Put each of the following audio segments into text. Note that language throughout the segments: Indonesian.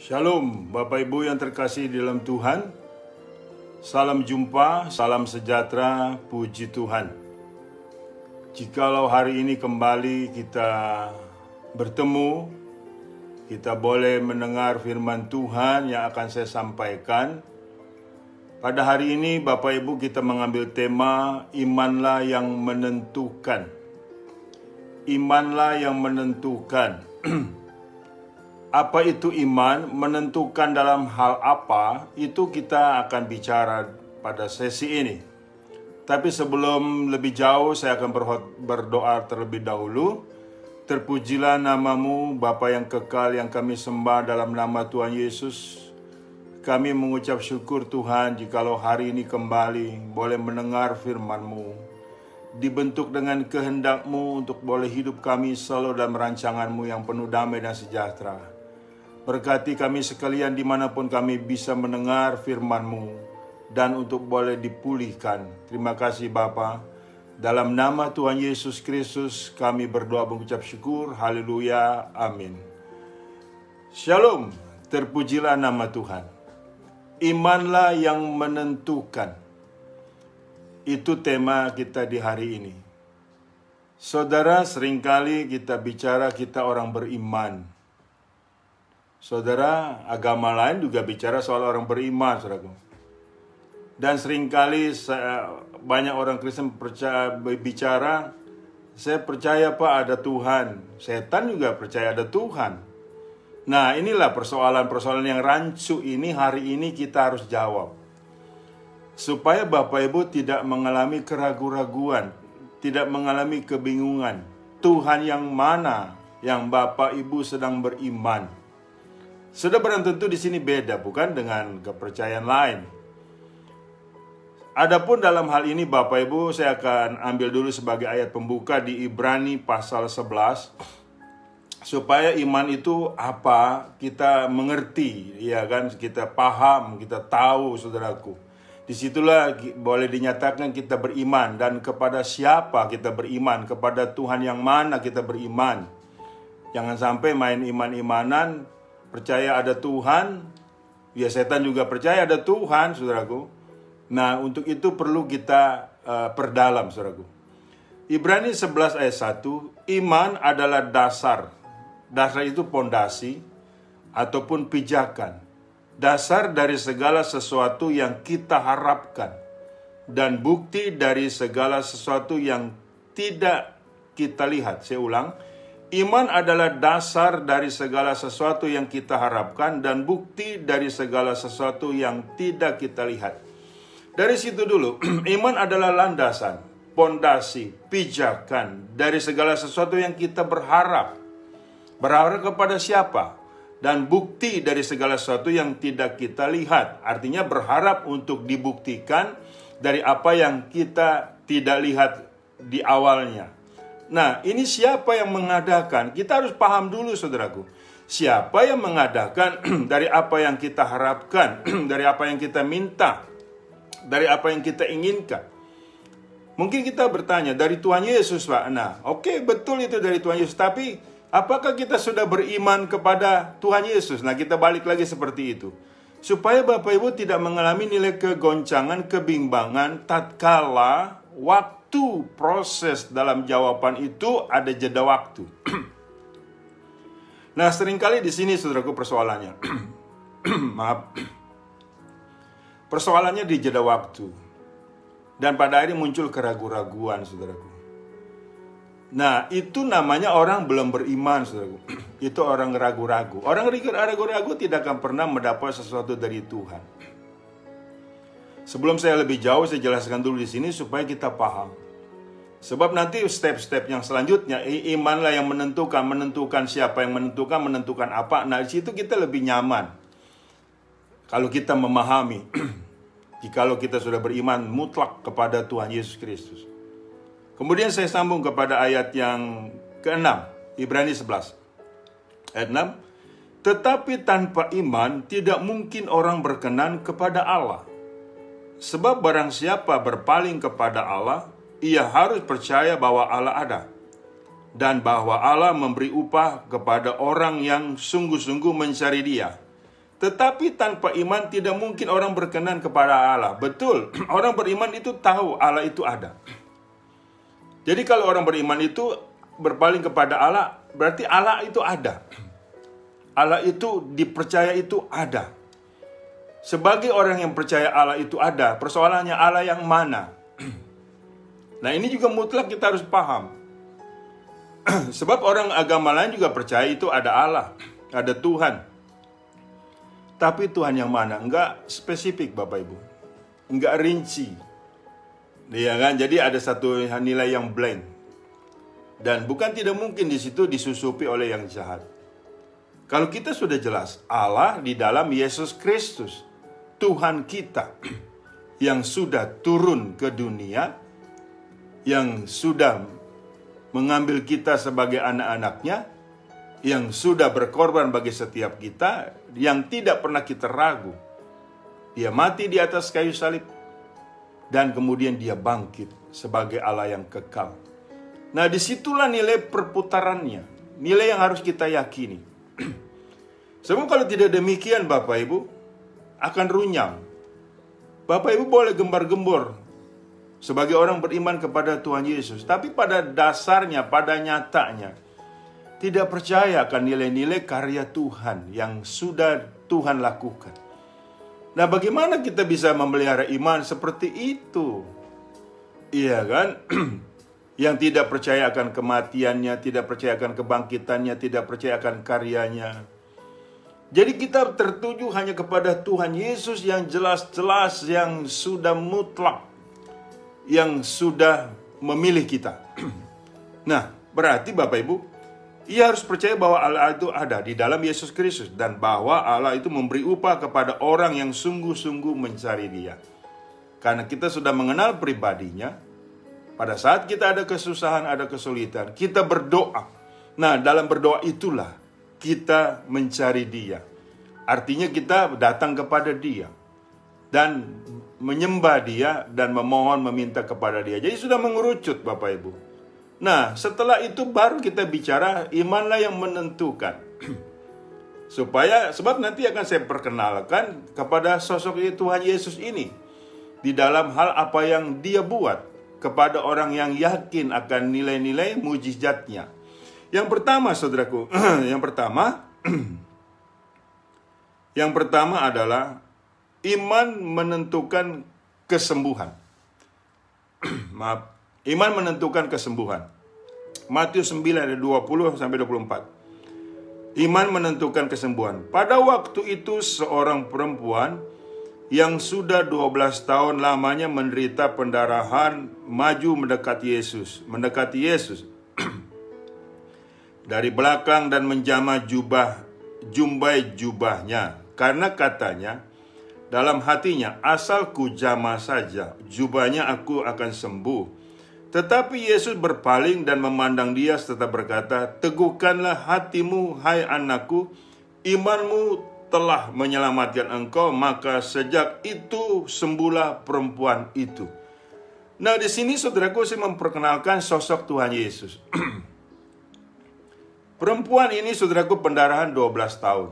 Shalom, Bapak Ibu yang terkasih di dalam Tuhan. Salam jumpa, salam sejahtera, puji Tuhan. Jikalau hari ini kembali kita bertemu, kita boleh mendengar firman Tuhan yang akan saya sampaikan. Pada hari ini Bapak Ibu kita mengambil tema imanlah yang menentukan. Imanlah yang menentukan. Apa itu iman, menentukan dalam hal apa, itu kita akan bicara pada sesi ini. Tapi sebelum lebih jauh, saya akan berdoa terlebih dahulu. Terpujilah namamu, Bapa yang kekal yang kami sembah dalam nama Tuhan Yesus. Kami mengucap syukur Tuhan, jikalau hari ini kembali boleh mendengar firman-Mu. Dibentuk dengan kehendak-Mu untuk boleh hidup kami selalu dalam rancangan-Mu yang penuh damai dan sejahtera. Berkati kami sekalian dimanapun kami bisa mendengar firman-Mu dan untuk boleh dipulihkan. Terima kasih Bapa. Dalam nama Tuhan Yesus Kristus kami berdoa mengucap syukur. Haleluya. Amin. Shalom. Terpujilah nama Tuhan. Imanlah yang menentukan. Itu tema kita di hari ini. Saudara, seringkali kita bicara kita orang beriman. Saudara, agama lain juga bicara soal orang beriman, saudaraku. Dan seringkali banyak orang Kristen bicara, saya percaya Pak ada Tuhan. Setan juga percaya ada Tuhan. Nah, inilah persoalan-persoalan yang rancu ini hari ini kita harus jawab. Supaya Bapak Ibu tidak mengalami keraguan-raguan, tidak mengalami kebingungan. Tuhan yang mana yang Bapak Ibu sedang beriman? Sudah barang tentu di sini beda, bukan dengan kepercayaan lain. Adapun dalam hal ini Bapak Ibu, saya akan ambil dulu sebagai ayat pembuka di Ibrani pasal 11. Supaya iman itu apa, kita mengerti, ya kan? Kita paham, kita tahu, saudaraku. Disitulah boleh dinyatakan kita beriman. Dan kepada siapa kita beriman, kepada Tuhan yang mana kita beriman. Jangan sampai main iman-imanan, percaya ada Tuhan, ya setan juga percaya ada Tuhan, saudaraku. Nah, untuk itu perlu kita perdalam, saudaraku. Ibrani 11 ayat 1, iman adalah dasar. Dasar itu pondasi ataupun pijakan. Dasar dari segala sesuatu yang kita harapkan. Dan bukti dari segala sesuatu yang tidak kita lihat. Saya ulang. Iman adalah dasar dari segala sesuatu yang kita harapkan dan bukti dari segala sesuatu yang tidak kita lihat. Dari situ dulu, iman adalah landasan, pondasi, pijakan dari segala sesuatu yang kita berharap. Berharap kepada siapa? Dan bukti dari segala sesuatu yang tidak kita lihat. Artinya berharap untuk dibuktikan dari apa yang kita tidak lihat di awalnya. Nah, ini siapa yang mengadakan? Kita harus paham dulu, saudaraku. Siapa yang mengadakan dari apa yang kita harapkan, dari apa yang kita minta, dari apa yang kita inginkan. Mungkin kita bertanya, dari Tuhan Yesus, Pak. Nah, oke, betul itu dari Tuhan Yesus. Tapi, apakah kita sudah beriman kepada Tuhan Yesus? Nah, kita balik lagi seperti itu. Supaya Bapak Ibu tidak mengalami nilai kegoncangan, kebimbangan, tatkala waktu proses dalam jawaban itu ada jeda waktu. Nah, seringkali di sini saudaraku persoalannya. Maaf. Persoalannya di jeda waktu. Dan pada akhirnya muncul keraguan-raguan, saudaraku. Nah, itu namanya orang belum beriman, saudaraku. Itu orang ragu-ragu. Orang ragu-ragu tidak akan pernah mendapat sesuatu dari Tuhan. Sebelum saya lebih jauh, saya jelaskan dulu di sini supaya kita paham. Sebab nanti step-step yang selanjutnya, imanlah yang menentukan siapa yang menentukan apa. Nah, di situ kita lebih nyaman. Kalau kita memahami, jikalau kita sudah beriman mutlak kepada Tuhan Yesus Kristus. Kemudian saya sambung kepada ayat yang ke-6, Ibrani 11. Ayat 6, tetapi tanpa iman tidak mungkin orang berkenan kepada Allah. Sebab barang siapa berpaling kepada Allah, ia harus percaya bahwa Allah ada. Dan bahwa Allah memberi upah kepada orang yang sungguh-sungguh mencari Dia. Tetapi tanpa iman tidak mungkin orang berkenan kepada Allah. Betul, orang beriman itu tahu Allah itu ada. Jadi kalau orang beriman itu berpaling kepada Allah, berarti Allah itu ada. Allah itu dipercaya itu ada. Sebagai orang yang percaya Allah itu ada, persoalannya Allah yang mana? Nah, ini juga mutlak kita harus paham. Sebab orang agama lain juga percaya itu ada Allah, ada Tuhan. Tapi Tuhan yang mana? Enggak spesifik, Bapak Ibu. Enggak rinci. Iya kan? Jadi ada satu nilai yang blank. Dan bukan tidak mungkin di situ disusupi oleh yang jahat. Kalau kita sudah jelas, Allah di dalam Yesus Kristus, Tuhan kita, yang sudah turun ke dunia, yang sudah mengambil kita sebagai anak-anaknya, yang sudah berkorban bagi setiap kita, yang tidak pernah kita ragu. Dia mati di atas kayu salib, dan kemudian dia bangkit sebagai Allah yang kekal. Nah, disitulah nilai perputarannya, nilai yang harus kita yakini. Sebab kalau tidak demikian, Bapak Ibu, akan runyam. Bapak Ibu boleh gembar-gembor sebagai orang beriman kepada Tuhan Yesus, tapi pada dasarnya, pada nyatanya, tidak percaya akan nilai-nilai karya Tuhan yang sudah Tuhan lakukan. Nah, bagaimana kita bisa memelihara iman seperti itu? Iya kan? Yang tidak percaya akan kematiannya, tidak percaya akan kebangkitannya, tidak percaya akan karyanya. Jadi kita tertuju hanya kepada Tuhan Yesus yang jelas-jelas, yang sudah mutlak, yang sudah memilih kita. Nah, berarti Bapak Ibu, ia harus percaya bahwa Allah itu ada di dalam Yesus Kristus, dan bahwa Allah itu memberi upah kepada orang yang sungguh-sungguh mencari Dia. Karena kita sudah mengenal pribadinya, pada saat kita ada kesusahan, ada kesulitan, kita berdoa. Nah, dalam berdoa itulah kita mencari Dia. Artinya kita datang kepada Dia dan menyembah Dia dan memohon, meminta kepada Dia. Jadi sudah mengerucut, Bapak Ibu. Nah, setelah itu baru kita bicara imanlah yang menentukan. Sebab nanti akan saya perkenalkan kepada sosok Tuhan Yesus ini di dalam hal apa yang Dia buat kepada orang yang yakin akan nilai-nilai mujizatnya. Yang pertama, saudaraku, yang pertama adalah iman menentukan kesembuhan. Maaf. Iman menentukan kesembuhan. Matius 9 ayat 20 sampai 24. Iman menentukan kesembuhan. Pada waktu itu seorang perempuan yang sudah 12 tahun lamanya menderita pendarahan maju mendekati Yesus. Dari belakang dan menjamah jumbai jubahnya. Karena katanya dalam hatinya, asal ku jamah saja jubahnya aku akan sembuh. Tetapi Yesus berpaling dan memandang dia serta berkata, teguhkanlah hatimu, hai anakku, imanmu telah menyelamatkan engkau. Maka sejak itu sembuhlah perempuan itu. Nah, di sini saudaraku, saya memperkenalkan sosok Tuhan Yesus. Perempuan ini, saudaraku, pendarahan 12 tahun.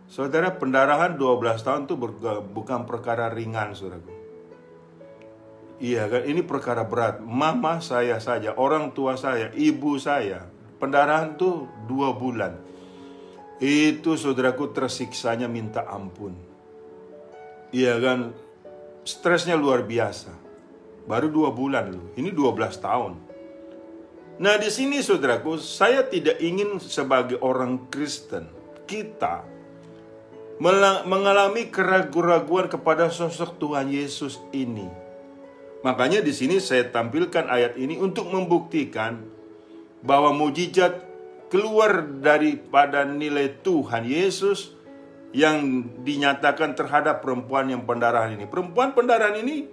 Saudara, pendarahan 12 tahun itu bukan perkara ringan, saudaraku. Iya kan, ini perkara berat. Mama saya saja, orang tua saya, ibu saya, pendarahan tuh 2 bulan. Itu saudaraku tersiksanya minta ampun. Iya kan, stresnya luar biasa. Baru 2 bulan loh, ini 12 tahun. Nah, di sini saudaraku, saya tidak ingin sebagai orang Kristen kita mengalami keraguan-raguan kepada sosok Tuhan Yesus ini. Makanya di sini saya tampilkan ayat ini untuk membuktikan bahwa mujizat keluar daripada nilai Tuhan Yesus yang dinyatakan terhadap perempuan yang pendarahan ini. Perempuan pendarahan ini,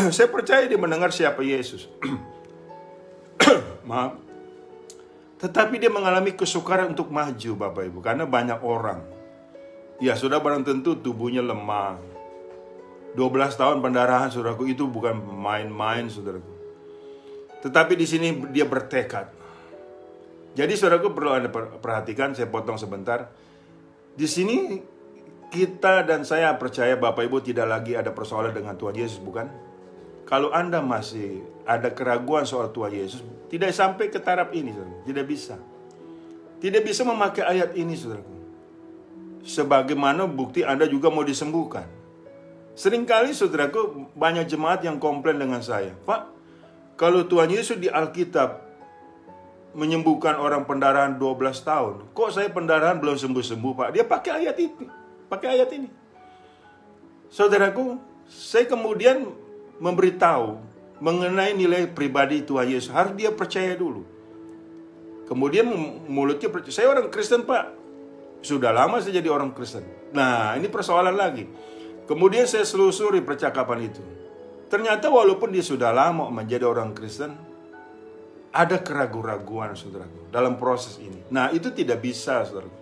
saya percaya dia mendengar siapa Yesus. Maaf. Tetapi dia mengalami kesukaran untuk maju, Bapak Ibu, karena banyak orang. Ya, sudah barang tentu tubuhnya lemah. 12 tahun pendarahan, saudaraku, itu bukan main-main, saudaraku. Tetapi di sini dia bertekad. Jadi, saudaraku, perlu Anda perhatikan, saya potong sebentar. Di sini kita dan saya percaya Bapak Ibu tidak lagi ada persoalan dengan Tuhan Yesus, bukan? Kalau Anda masih ada keraguan soal Tuhan Yesus, tidak sampai ke taraf ini, saudara. Tidak bisa. Tidak bisa memakai ayat ini, saudaraku. Sebagaimana bukti Anda juga mau disembuhkan. Seringkali, saudaraku, banyak jemaat yang komplain dengan saya. Pak, kalau Tuhan Yesus di Alkitab menyembuhkan orang pendarahan 12 tahun. Kok saya pendarahan belum sembuh-sembuh, Pak? Dia pakai ayat ini. Pakai ayat ini. Saudaraku, saya kemudian memberitahu mengenai nilai pribadi Tuhan Yesus. Harus dia percaya dulu. Kemudian mulutnya percaya. Saya orang Kristen, Pak. Sudah lama saya jadi orang Kristen. Nah, ini persoalan lagi. Kemudian saya selusuri percakapan itu. Ternyata walaupun dia sudah lama menjadi orang Kristen, ada keraguan-raguan, saudaraku, dalam proses ini. Nah, itu tidak bisa, saudaraku.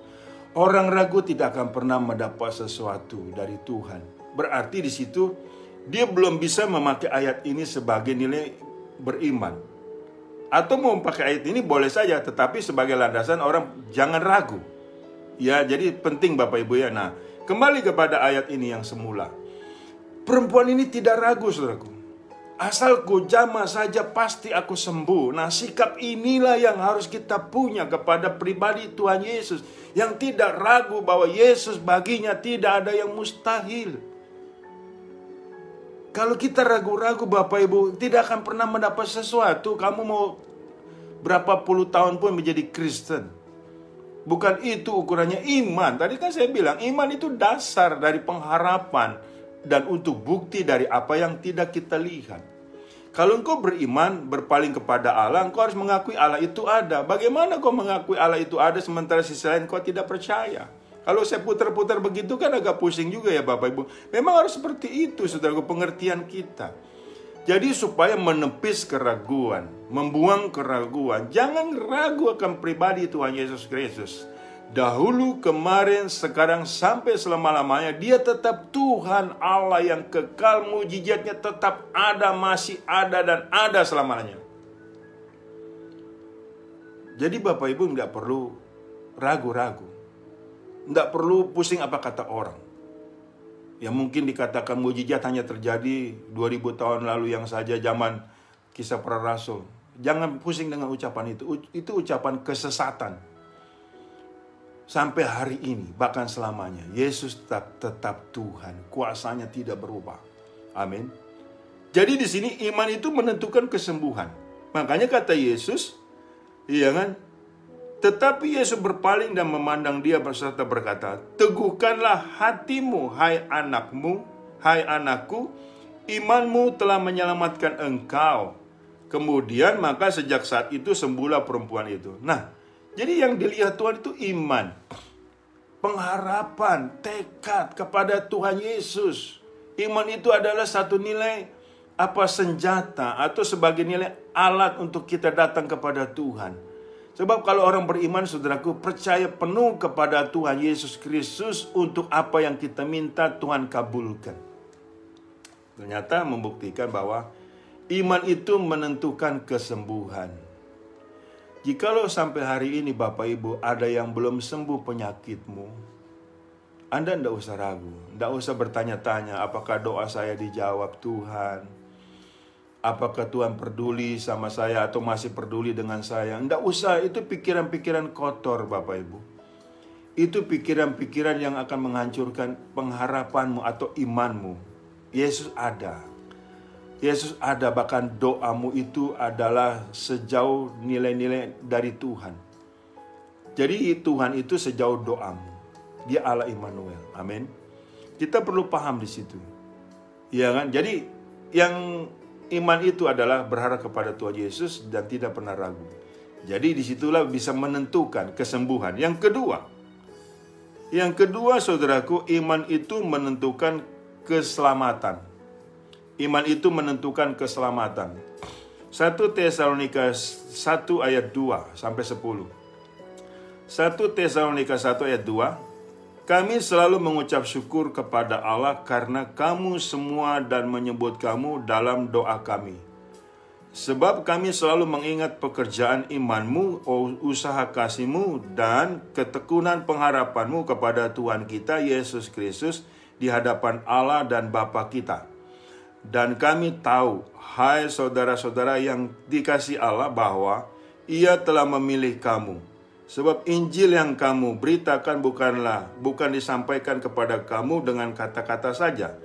Orang ragu tidak akan pernah mendapat sesuatu dari Tuhan. Berarti di situ dia belum bisa memakai ayat ini sebagai nilai beriman. Atau mau memakai ayat ini boleh saja, tetapi sebagai landasan orang jangan ragu. Ya, jadi penting Bapak Ibu ya. Nah, kembali kepada ayat ini yang semula. Perempuan ini tidak ragu, saudaraku. Asal ku jamah saja pasti aku sembuh. Nah, sikap inilah yang harus kita punya kepada pribadi Tuhan Yesus. Yang tidak ragu bahwa Yesus baginya tidak ada yang mustahil. Kalau kita ragu-ragu Bapak Ibu, tidak akan pernah mendapat sesuatu. Kamu mau berapa puluh tahun pun menjadi Kristen. Bukan itu ukurannya iman. Tadi kan saya bilang, iman itu dasar dari pengharapan. Dan untuk bukti dari apa yang tidak kita lihat. Kalau engkau beriman, berpaling kepada Allah, engkau harus mengakui Allah itu ada. Bagaimana kau mengakui Allah itu ada sementara sisi lain kau tidak percaya? Kalau saya putar-putar begitu kan agak pusing juga ya Bapak Ibu. Memang harus seperti itu, saudara, pengertian kita. Jadi supaya menepis keraguan, membuang keraguan, jangan ragu akan pribadi Tuhan Yesus Kristus. Dahulu, kemarin, sekarang, sampai selama-lamanya, dia tetap Tuhan Allah yang kekal, mujizatnya tetap ada, masih ada, dan ada selamanya. Jadi Bapak Ibu nggak perlu ragu-ragu. Nggak perlu pusing apa kata orang. Ya mungkin dikatakan mujizat hanya terjadi 2000 tahun lalu yang saja zaman kisah para rasul. Jangan pusing dengan ucapan itu. Itu ucapan kesesatan. Sampai hari ini, bahkan selamanya, Yesus tetap Tuhan. Kuasanya tidak berubah. Amin. Jadi di sini iman itu menentukan kesembuhan. Makanya kata Yesus, iya kan? Tetapi Yesus berpaling dan memandang dia serta berkata, teguhkanlah hatimu, hai anakku, imanmu telah menyelamatkan engkau. Kemudian maka sejak saat itu sembuhlah perempuan itu. Nah, jadi yang dilihat Tuhan itu iman, pengharapan, tekad kepada Tuhan Yesus. Iman itu adalah satu nilai senjata atau sebagai nilai alat untuk kita datang kepada Tuhan. Sebab kalau orang beriman, saudaraku, percaya penuh kepada Tuhan Yesus Kristus untuk apa yang kita minta Tuhan kabulkan. Ternyata membuktikan bahwa iman itu menentukan kesembuhan. Jikalau sampai hari ini Bapak Ibu ada yang belum sembuh penyakitmu, Anda tidak usah ragu, tidak usah bertanya-tanya apakah doa saya dijawab Tuhan, apakah Tuhan peduli sama saya atau masih peduli dengan saya. Tidak usah, itu pikiran-pikiran kotor Bapak Ibu. Itu pikiran-pikiran yang akan menghancurkan pengharapanmu atau imanmu. Yesus ada. Yesus ada, bahkan doamu itu adalah sejauh nilai-nilai dari Tuhan. Jadi Tuhan itu sejauh doamu. Dia Allah Immanuel. Amin. Kita perlu paham di situ. Ya kan? Jadi yang iman itu adalah berharap kepada Tuhan Yesus dan tidak pernah ragu. Jadi disitulah bisa menentukan kesembuhan. Yang kedua saudaraku, iman itu menentukan keselamatan. Iman itu menentukan keselamatan. 1 Tesalonika 1 ayat 2 sampai 10. 1 Tesalonika 1 ayat 2. Kami selalu mengucap syukur kepada Allah karena kamu semua dan menyebut kamu dalam doa kami. Sebab kami selalu mengingat pekerjaan imanmu, usaha kasihmu, dan ketekunan pengharapanmu kepada Tuhan kita Yesus Kristus di hadapan Allah dan Bapa kita. Dan kami tahu, hai saudara-saudara yang dikasihi Allah, bahwa Ia telah memilih kamu. Sebab Injil yang kamu beritakan bukan disampaikan kepada kamu dengan kata-kata saja,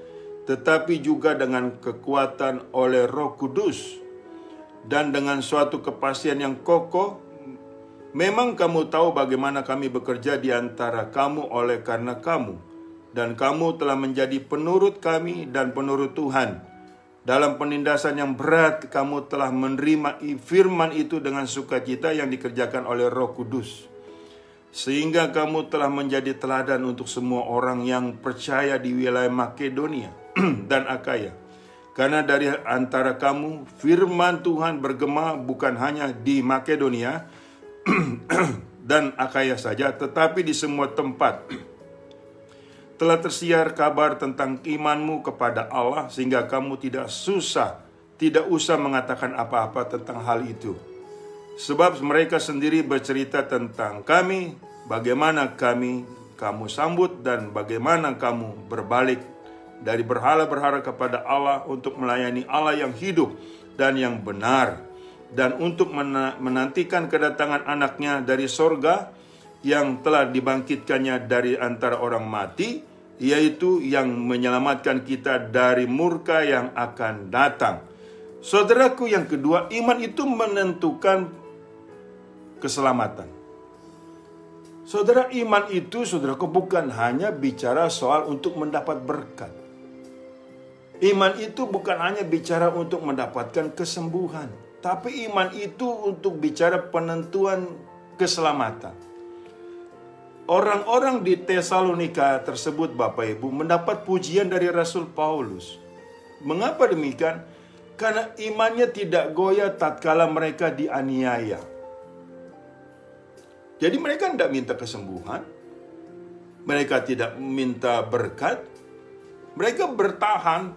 tetapi juga dengan kekuatan oleh Roh Kudus, dan dengan suatu kepastian yang kokoh. Memang kamu tahu bagaimana kami bekerja di antara kamu oleh karena kamu, dan kamu telah menjadi penurut kami dan penurut Tuhan. Dalam penindasan yang berat, kamu telah menerima firman itu dengan sukacita yang dikerjakan oleh Roh Kudus, sehingga kamu telah menjadi teladan untuk semua orang yang percaya di wilayah Makedonia dan Akaya. Karena dari antara kamu firman Tuhan bergema bukan hanya di Makedonia dan Akaya saja, tetapi di semua tempat. Telah tersiar kabar tentang imanmu kepada Allah, sehingga kamu tidak usah mengatakan apa-apa tentang hal itu. Sebab mereka sendiri bercerita tentang kami, bagaimana kamu sambut dan bagaimana kamu berbalik dari berhala-berhala kepada Allah untuk melayani Allah yang hidup dan yang benar, dan untuk menantikan kedatangan anaknya dari sorga yang telah dibangkitkannya dari antara orang mati, yaitu yang menyelamatkan kita dari murka yang akan datang. Saudaraku yang kedua, iman itu menentukan keselamatan. Saudara, iman itu, saudaraku, bukan hanya bicara soal untuk mendapat berkat. Iman itu bukan hanya bicara untuk mendapatkan kesembuhan, tapi iman itu untuk bicara penentuan keselamatan. Orang-orang di Tesalonika tersebut, Bapak Ibu, mendapat pujian dari Rasul Paulus. Mengapa demikian? Karena imannya tidak goyah tatkala mereka dianiaya. Jadi mereka tidak minta kesembuhan, mereka tidak minta berkat, mereka bertahan,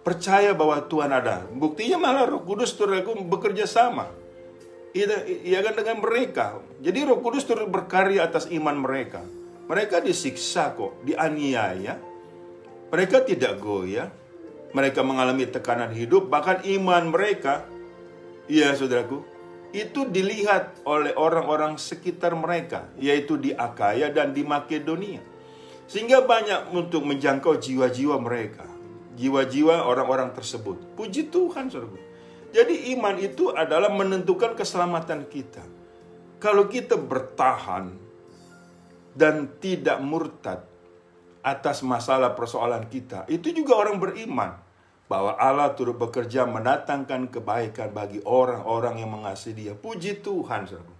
percaya bahwa Tuhan ada. Buktinya malah Roh Kudus turut bekerja sama, ia kan dengan mereka. Jadi Roh Kudus turut berkarya atas iman mereka. Mereka disiksa kok, dianiaya, mereka tidak goyah, mereka mengalami tekanan hidup, bahkan iman mereka, ya saudaraku, itu dilihat oleh orang-orang sekitar mereka, yaitu di Akaya dan di Makedonia. Sehingga banyak untuk menjangkau jiwa-jiwa mereka, jiwa-jiwa orang-orang tersebut. Puji Tuhan, saudara. Jadi iman itu adalah menentukan keselamatan kita. Kalau kita bertahan dan tidak murtad atas masalah persoalan kita, itu juga orang beriman bahwa Allah turut bekerja mendatangkan kebaikan bagi orang-orang yang mengasihi Dia. Puji Tuhan, saudara.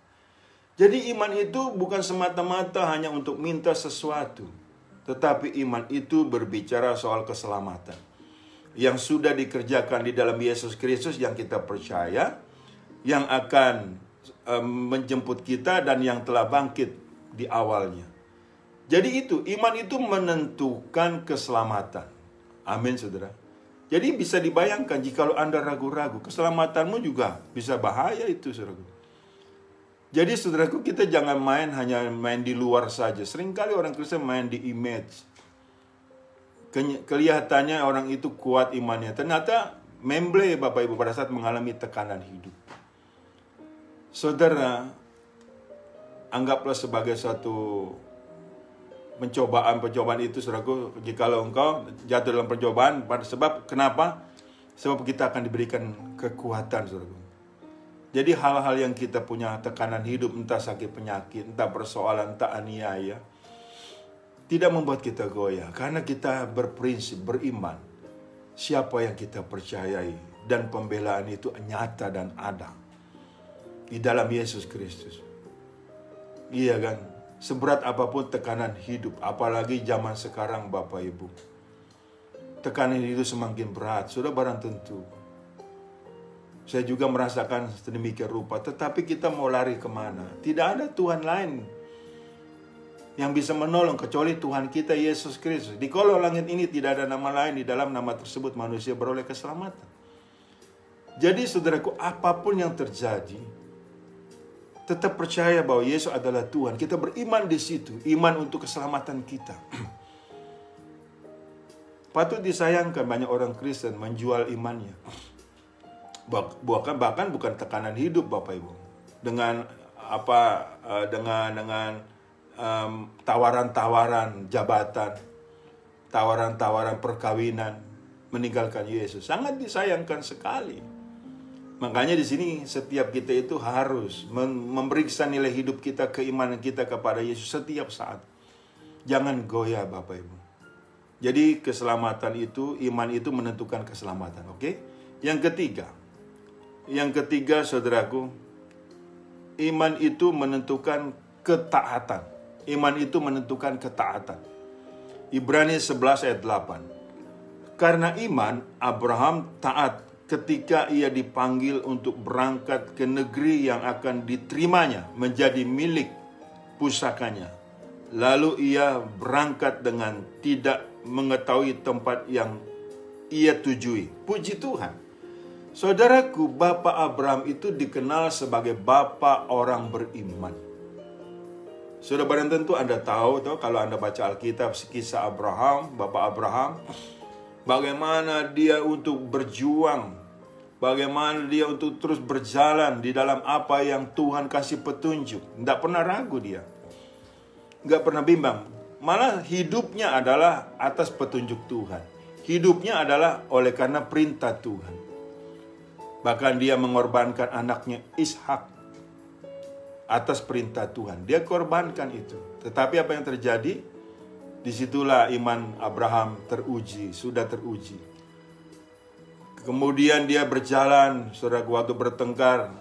Jadi iman itu bukan semata-mata hanya untuk minta sesuatu, tetapi iman itu berbicara soal keselamatan yang sudah dikerjakan di dalam Yesus Kristus yang kita percaya, yang akan menjemput kita dan yang telah bangkit di awalnya. Jadi itu, iman itu menentukan keselamatan. Amin, saudara. Jadi bisa dibayangkan jika Anda ragu-ragu, keselamatanmu juga bisa bahaya itu, saudara. Jadi saudaraku, kita jangan hanya main di luar saja. Seringkali orang Kristen main di image. Kelihatannya orang itu kuat imannya. Ternyata memble, Bapak Ibu, pada saat mengalami tekanan hidup. Saudara, anggaplah sebagai suatu pencobaan itu, saudaraku. Jikalau engkau jatuh dalam pencobaan, sebab kenapa? Sebab kita akan diberikan kekuatan, saudaraku. Jadi hal-hal yang kita punya tekanan hidup, entah sakit penyakit, entah persoalan, entah aniaya, tidak membuat kita goyah. Karena kita berprinsip, beriman, siapa yang kita percayai, dan pembelaan itu nyata dan ada di dalam Yesus Kristus. Iya kan? Seberat apapun tekanan hidup, apalagi zaman sekarang, Bapak Ibu, tekanan hidup semakin berat, sudah barang tentu. Saya juga merasakan sedemikian rupa. Tetapi kita mau lari kemana? Tidak ada Tuhan lain yang bisa menolong kecuali Tuhan kita Yesus Kristus. Di kolong langit ini tidak ada nama lain, di dalam nama tersebut manusia beroleh keselamatan. Jadi saudaraku, apapun yang terjadi, tetap percaya bahwa Yesus adalah Tuhan. Kita beriman di situ, iman untuk keselamatan kita. Patut disayangkan banyak orang Kristen menjual imannya. Bahkan bukan tekanan hidup, Bapak Ibu. Dengan tawaran-tawaran jabatan, tawaran-tawaran perkawinan, meninggalkan Yesus. Sangat disayangkan sekali. Makanya di sini setiap kita itu harus memeriksa nilai hidup kita, keimanan kita kepada Yesus setiap saat. Jangan goyah, Bapak Ibu. Jadi keselamatan itu, iman itu menentukan keselamatan, oke? Yang ketiga, saudaraku, iman itu menentukan ketaatan. Iman itu menentukan ketaatan. Ibrani 11 ayat 8. Karena iman, Abraham taat ketika ia dipanggil untuk berangkat ke negeri yang akan diterimanya menjadi milik pusakanya. Lalu ia berangkat dengan tidak mengetahui tempat yang ia tujui. Puji Tuhan. Saudaraku, Bapak Abraham itu dikenal sebagai Bapak orang beriman. Sudah barang tentu Anda tahu kalau Anda baca Alkitab, kisah Abraham, Bapak Abraham, bagaimana dia untuk berjuang, bagaimana dia untuk terus berjalan di dalam apa yang Tuhan kasih petunjuk. Tidak pernah ragu dia, nggak pernah bimbang. Malah hidupnya adalah atas petunjuk Tuhan. Hidupnya adalah oleh karena perintah Tuhan. Bahkan dia mengorbankan anaknya Ishak atas perintah Tuhan. Dia korbankan itu. Tetapi apa yang terjadi? Disitulah iman Abraham sudah teruji. Kemudian dia berjalan, saudara, waktu bertengkar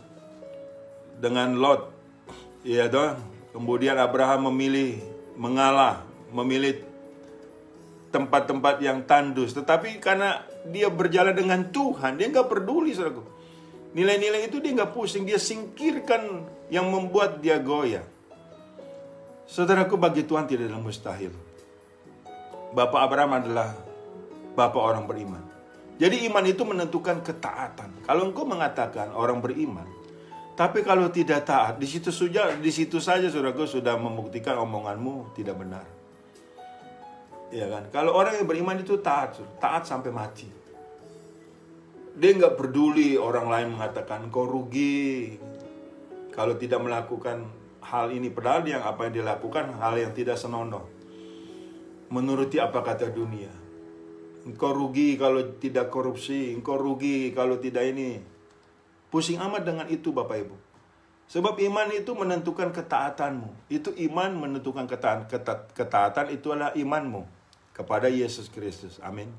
dengan Lot. Iya toh. Kemudian Abraham memilih tempat-tempat yang tandus. Tetapi karena dia berjalan dengan Tuhan, dia nggak peduli, saudaraku. Nilai-nilai itu dia nggak pusing, dia singkirkan yang membuat dia goyah. Saudaraku, bagi Tuhan tidak ada mustahil. Bapak Abraham adalah bapak orang beriman. Jadi iman itu menentukan ketaatan. Kalau engkau mengatakan orang beriman, tapi kalau tidak taat, di situ saja saudaraku sudah membuktikan omonganmu tidak benar. Ya kan? Kalau orang yang beriman itu taat sampai mati. Dia nggak peduli orang lain mengatakan kau rugi kalau tidak melakukan hal ini. Padahal apa yang dilakukan hal yang tidak senonoh. Menuruti apa kata dunia. Engkau rugi kalau tidak korupsi. Engkau rugi kalau tidak ini. Pusing amat dengan itu, Bapak Ibu. Sebab iman itu menentukan ketaatanmu. Itu iman menentukan ketaatan. Ketaatan itu adalah imanmu kepada Yesus Kristus. Amin.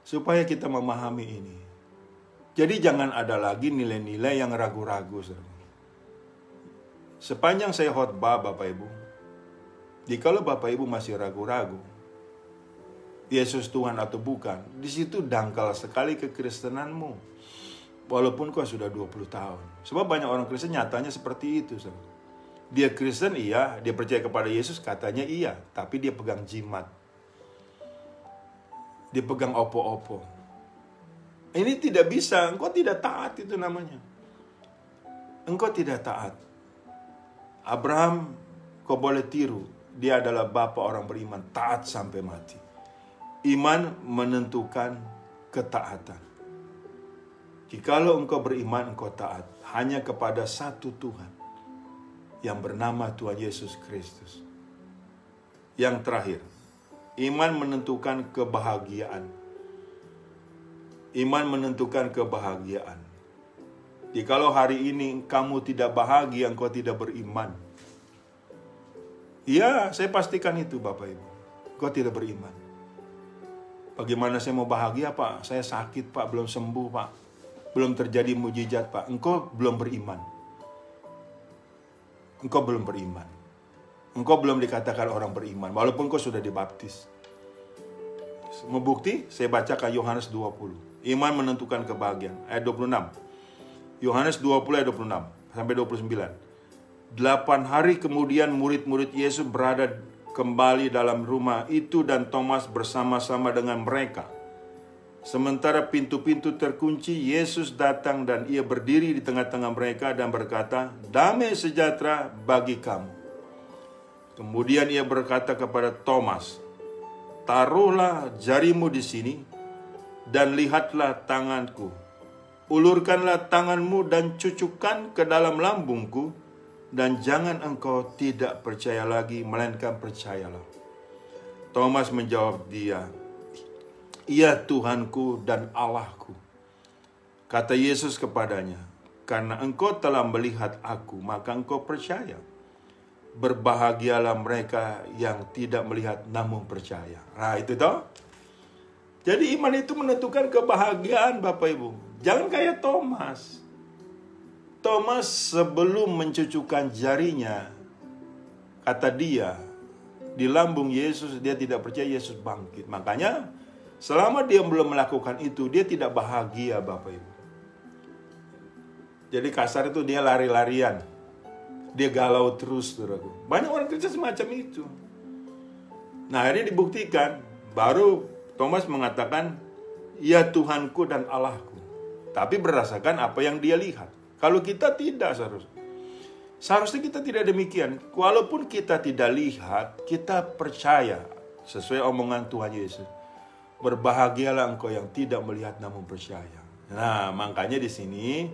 Supaya kita memahami ini. Jadi jangan ada lagi nilai-nilai yang ragu-ragu. Sepanjang saya khotbah, Bapak Ibu, jikalau Bapak Ibu masih ragu-ragu, Yesus Tuhan atau bukan, di situ dangkal sekali kekristenanmu. Walaupun kau sudah 20 tahun. Sebab banyak orang Kristen nyatanya seperti itu. Dia Kristen, iya. Dia percaya kepada Yesus, katanya iya. Tapi dia pegang jimat. Dia pegang opo-opo. Ini tidak bisa, engkau tidak taat, itu namanya. Engkau tidak taat. Abraham, kau boleh tiru. Dia adalah bapa orang beriman, taat sampai mati. Iman menentukan ketaatan. Jikalau engkau beriman, engkau taat hanya kepada satu Tuhan, yang bernama Tuhan Yesus Kristus. Yang terakhir, iman menentukan kebahagiaan. Iman menentukan kebahagiaan. Jikalau hari ini kamu tidak bahagia, engkau tidak beriman. Ya, saya pastikan itu, Bapak Ibu. Engkau tidak beriman. Bagaimana saya mau bahagia, Pak? Saya sakit, Pak. Belum sembuh, Pak. Belum terjadi mujizat, Pak. Engkau belum beriman. Engkau belum beriman. Engkau belum dikatakan orang beriman, walaupun engkau sudah dibaptis. Mau bukti? Saya bacakan Yohanes 20. Iman menentukan kebahagiaan. Ayat 26. Yohanes 20 ayat 26 sampai 29. 8 hari kemudian murid-murid Yesus berada kembali dalam rumah itu dan Thomas bersama-sama dengan mereka. Sementara pintu-pintu terkunci, Yesus datang dan ia berdiri di tengah-tengah mereka dan berkata, "Damai sejahtera bagi kamu." Kemudian ia berkata kepada Thomas, "Taruhlah jarimu di sini dan lihatlah tanganku. Ulurkanlah tanganmu dan cucukkan ke dalam lambungku, dan jangan engkau tidak percaya lagi, melainkan percayalah." Thomas menjawab dia, "Ya Tuhanku dan Allahku." Kata Yesus kepadanya, "Karena engkau telah melihat aku, maka engkau percaya. Berbahagialah mereka yang tidak melihat namun percaya." Nah itu toh. Jadi iman itu menentukan kebahagiaan Bapak Ibu. Jangan kayak Thomas. Thomas sebelum mencucukkan jarinya, kata dia, di lambung Yesus, dia tidak percaya Yesus bangkit. Makanya selama dia belum melakukan itu, dia tidak bahagia Bapak Ibu. Jadi kasar itu dia lari-larian. Dia galau terus, saudaraku. Banyak orang Kristen semacam itu. Nah, akhirnya dibuktikan. Baru Thomas mengatakan, "Ya Tuhanku dan Allahku." Tapi berdasarkan apa yang dia lihat. Kalau kita tidak, seharusnya kita tidak demikian. Walaupun kita tidak lihat, kita percaya. Sesuai omongan Tuhan Yesus. Berbahagialah engkau yang tidak melihat namun percaya. Nah, makanya di sini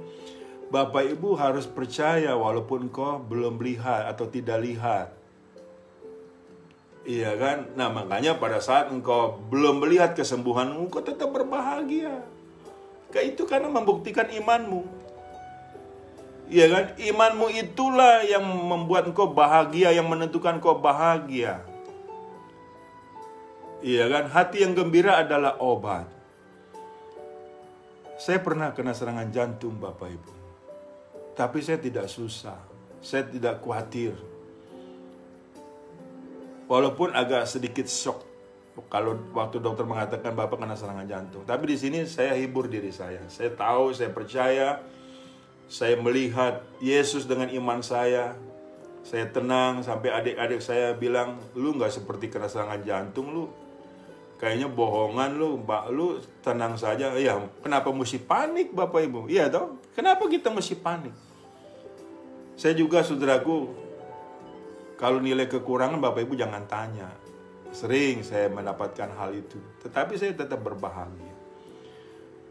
Bapak Ibu harus percaya walaupun engkau belum lihat atau tidak lihat. Iya kan? Nah, makanya pada saat engkau belum melihat kesembuhanmu, engkau tetap berbahagia. Itu karena membuktikan imanmu. Iya kan? Imanmu itulah yang membuat engkau bahagia, yang menentukan engkau bahagia. Iya kan? Hati yang gembira adalah obat. Saya pernah kena serangan jantung Bapak Ibu. Tapi saya tidak susah. Saya tidak khawatir. Walaupun agak sedikit shock kalau waktu dokter mengatakan Bapak kena serangan jantung. Tapi di sini saya hibur diri saya. Saya tahu, saya percaya. Saya melihat Yesus dengan iman saya. Saya tenang sampai adik-adik saya bilang, "Lu gak seperti kena serangan jantung lu. Kayaknya bohongan lu, Mbak, lu tenang saja." Ya, kenapa mesti panik Bapak Ibu? Iya toh? Kenapa kita mesti panik? Saya juga saudaraku, kalau nilai kekurangan Bapak Ibu jangan tanya. Sering saya mendapatkan hal itu. Tetapi saya tetap berbahagia.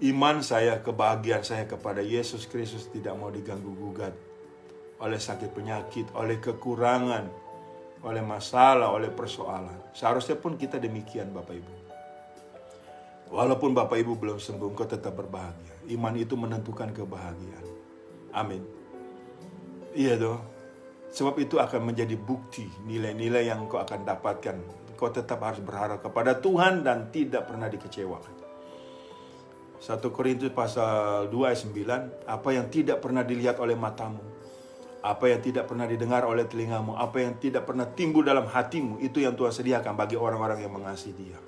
Iman saya, kebahagiaan saya kepada Yesus Kristus tidak mau diganggu-gugat oleh sakit penyakit, oleh kekurangan, oleh masalah, oleh persoalan. Seharusnya pun kita demikian Bapak Ibu. Walaupun Bapak Ibu belum sembuh, engkau tetap berbahagia. Iman itu menentukan kebahagiaan. Amin. Iya toh. Sebab itu akan menjadi bukti nilai-nilai yang engkau akan dapatkan. Engkau tetap harus berharap kepada Tuhan dan tidak pernah dikecewakan. 1 Korintus pasal 2 ayat 9, apa yang tidak pernah dilihat oleh matamu, apa yang tidak pernah didengar oleh telingamu, apa yang tidak pernah timbul dalam hatimu, itu yang Tuhan sediakan bagi orang-orang yang mengasihi Dia.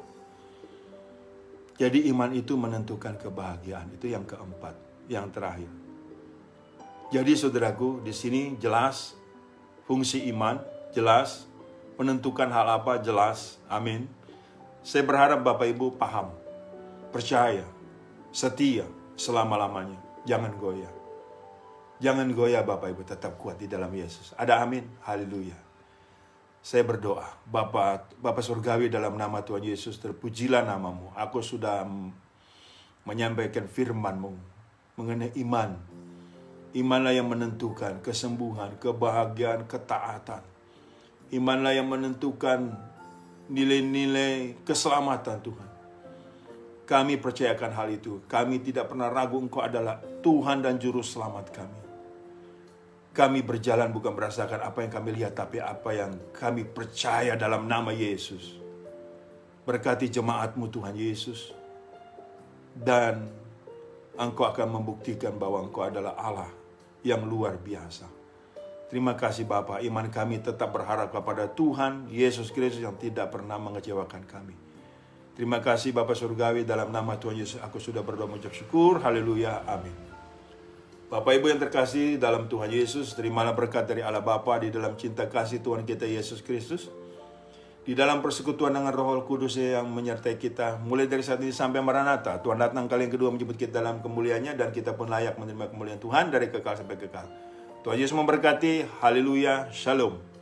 Jadi iman itu menentukan kebahagiaan. Itu yang keempat, yang terakhir. Jadi saudaraku, di sini jelas fungsi iman, jelas menentukan hal apa, jelas. Amin. Saya berharap Bapak Ibu paham, percaya, setia selama-lamanya. Jangan goyah. Jangan goyah Bapak Ibu, tetap kuat di dalam Yesus. Ada amin? Haleluya. Saya berdoa, Bapa Surgawi, dalam nama Tuhan Yesus, terpujilah namamu. Aku sudah menyampaikan firman-Mu mengenai iman. Imanlah yang menentukan kesembuhan, kebahagiaan, ketaatan. Imanlah yang menentukan nilai-nilai keselamatan Tuhan. Kami percayakan hal itu. Kami tidak pernah ragu Engkau adalah Tuhan dan Juru Selamat kami. Kami berjalan bukan berdasarkan apa yang kami lihat, tapi apa yang kami percaya dalam nama Yesus. Berkati jemaat-Mu Tuhan Yesus. Dan Engkau akan membuktikan bahwa Engkau adalah Allah yang luar biasa. Terima kasih Bapa, iman kami tetap berharap kepada Tuhan Yesus Kristus yang tidak pernah mengecewakan kami. Terima kasih Bapa Surgawi, dalam nama Tuhan Yesus aku sudah berdoa mengucap syukur. Haleluya, amin. Bapak Ibu yang terkasih dalam Tuhan Yesus, terimalah berkat dari Allah Bapa di dalam cinta kasih Tuhan kita Yesus Kristus, di dalam persekutuan dengan Roh Kudus yang menyertai kita mulai dari saat ini sampai Maranatha. Tuhan datang kali yang kedua menjemput kita dalam kemuliaannya, dan kita pun layak menerima kemuliaan Tuhan dari kekal sampai kekal. Tuhan Yesus memberkati. Haleluya. Shalom.